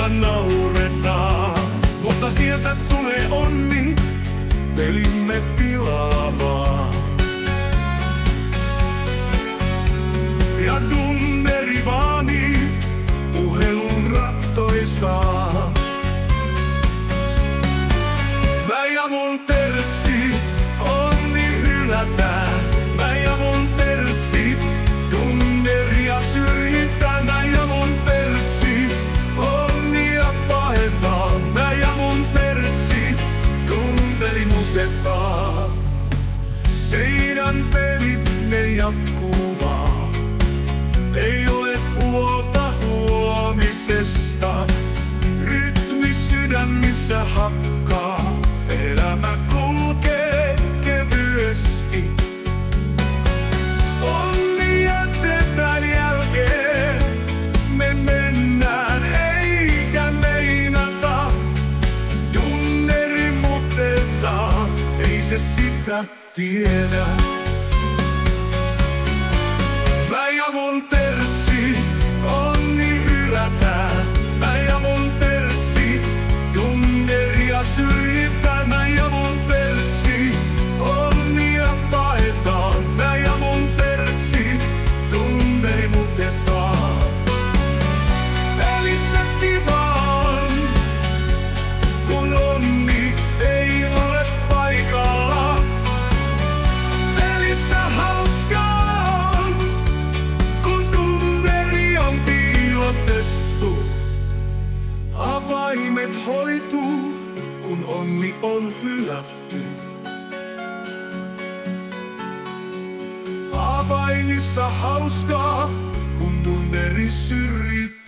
Tunnelissa nauretaan, mutta sieltä tulee onni, pelimme pilaavaa. Ja tunneri vaanii, puhelun rattoisaa. Mä ja mun tertsi, onni hylätään. Mä ja mun tertsi, tunneria syrjitään. Mä ja mun tertsi, onnia pahetaan. Mä ja mun tertsi, tunneri muutetaan. Teidän pelinne jatkuu vaan. Ei ole huolta huomisesta. Rytmi sydämissä hakkaa. Elämä kulkee kevyesti. Onni jätetään jälkeen. Me mennään eikä meinata. Tunneri muutetaan. Ei se sitä tiedä. Mä ja mun tertsi, onni hylätään. Mä ja mun tertsi, tunneria syrjitään. Mä ja mun tertsi, onnia paetaan. Mä ja mun tertsi, tunneri muutetaan. Pelissä kivaan, kun onni ei ole paikalla. Pelissä hauskaa, kun tunneri on piilotettu. Avaimet hoituu, kun onni on hylätty. Avainissa hauskaa, kun tunneri syrjitty.